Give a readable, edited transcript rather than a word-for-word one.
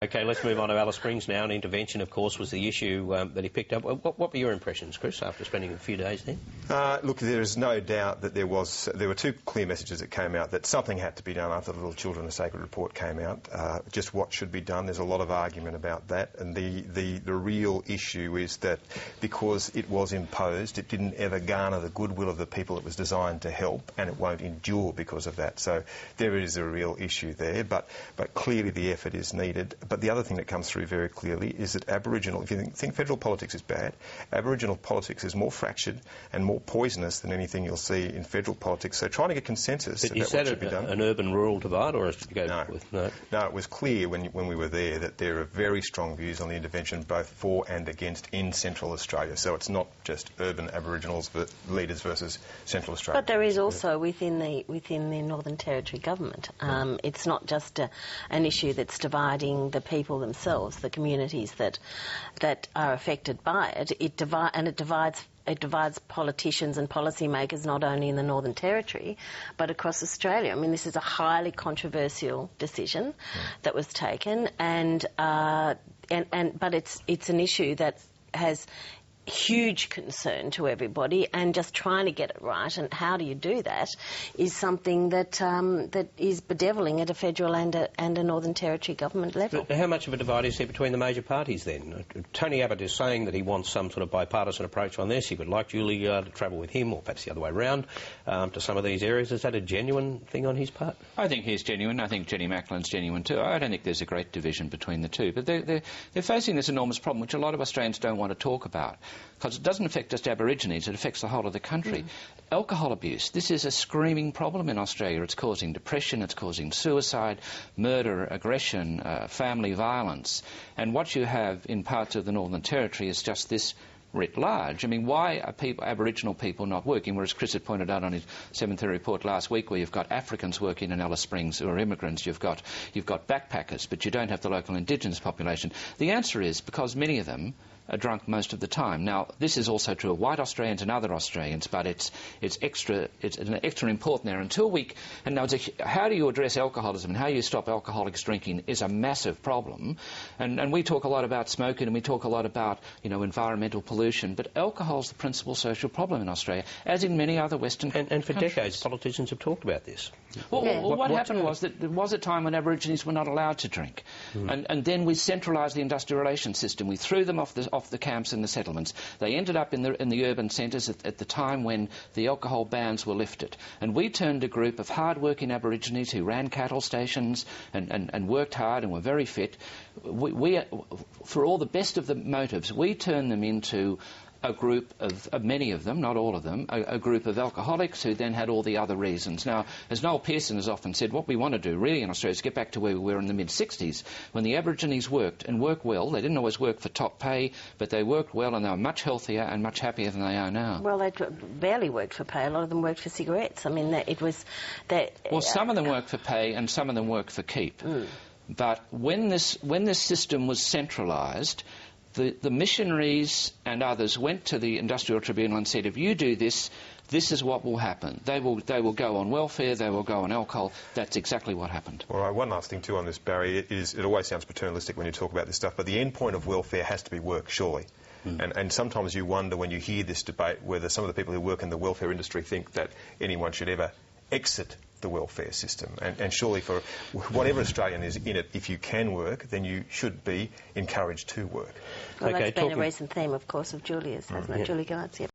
OK, let's move on to Alice Springs now. And intervention, of course, was the issue that he picked up. What were your impressions, Chris, after spending a few days there? Look, there is no doubt that there were two clear messages that came out, that something had to be done after the Little Children of Sacred report came out. Just what should be done, there's a lot of argument about that. And the real issue is that because it was imposed, it didn't ever garner the goodwill of the people it was designed to help, and it won't endure because of that. So there is a real issue there, but clearly the effort is needed. But the other thing that comes through very clearly is that Aboriginal, if you think federal politics is bad, Aboriginal politics is more fractured and more poisonous than anything you'll see in federal politics. So trying to get consensus about what should be done. An urban-rural divide, or is it to go no. with no? No, it was clear when we were there that there are very strong views on the intervention, both for and against, in Central Australia. So it's not just urban Aboriginals leaders versus Central Australia. But there is also within the Northern Territory government. It's not just an issue that's dividing the people themselves, the communities that are affected by it. It divides politicians and policymakers not only in the Northern Territory but across Australia. I mean, this is a highly controversial decision that was taken, but it's an issue that has huge concern to everybody, and just trying to get it right, and how do you do that, is something that that is bedevilling at a federal and a Northern Territory government level. But how much of a divide is there between the major parties then? Tony Abbott is saying that he wants some sort of bipartisan approach on this. He would like Julie to travel with him, or perhaps the other way around, to some of these areas. Is that a genuine thing on his part? I think he's genuine. I think Jenny Macklin's genuine too. I don't think there's a great division between the two. But they're facing this enormous problem, which a lot of Australians don't want to talk about, because it doesn't affect just Aborigines, it affects the whole of the country. Alcohol abuse, this is a screaming problem in Australia. It's causing depression, it's causing suicide, murder, aggression, family violence. And what you have in parts of the Northern Territory is just this writ large. I mean, why are Aboriginal people not working? Whereas Chris had pointed out on his 7th report last week, where you've got Africans working in Alice Springs who are immigrants, you've got backpackers, but you don't have the local Indigenous population. The answer is because many of them are drunk most of the time. Now, this is also true of white Australians and other Australians, but it's extra important there. How do you address alcoholism and how you stop alcoholics drinking is a massive problem. And we talk a lot about smoking, and we talk a lot about, environmental pollution, but alcohol's the principal social problem in Australia, as in many other Western countries. And for decades, politicians have talked about this. Well, what happened was that there was a time when Aborigines were not allowed to drink. And then we centralised the industrial relations system. We threw them off the camps and the settlements. They ended up in the urban centres at the time when the alcohol bans were lifted. And we turned a group of hard-working Aborigines who ran cattle stations and worked hard and were very fit. We, for all the best of the motives, we turned them into a group of many of them, not all of them, a group of alcoholics who then had all the other reasons. Now, as Noel Pearson has often said, what we want to do really in Australia is get back to where we were in the mid-60s, when the Aborigines worked, and worked well. They didn't always work for top pay, but they worked well, and they were much healthier and much happier than they are now. Well, they barely worked for pay. A lot of them worked for cigarettes. I mean, it was... Well, some of them worked for pay and some of them worked for keep. But when this system was centralised, the missionaries and others went to the Industrial Tribunal and said, if you do this, this is what will happen. They will go on welfare, they will go on alcohol. That's exactly what happened. All right, one last thing too on this, Barry. It always sounds paternalistic when you talk about this stuff, but the end point of welfare has to be work, surely. And sometimes you wonder when you hear this debate whether some of the people who work in the welfare industry think that anyone should ever exit the welfare system. And surely for whatever Australian is in it, if you can work, then you should be encouraged to work. Well, that's been a recent theme, of course, of Julia's, hasn't it? Julie Gard's,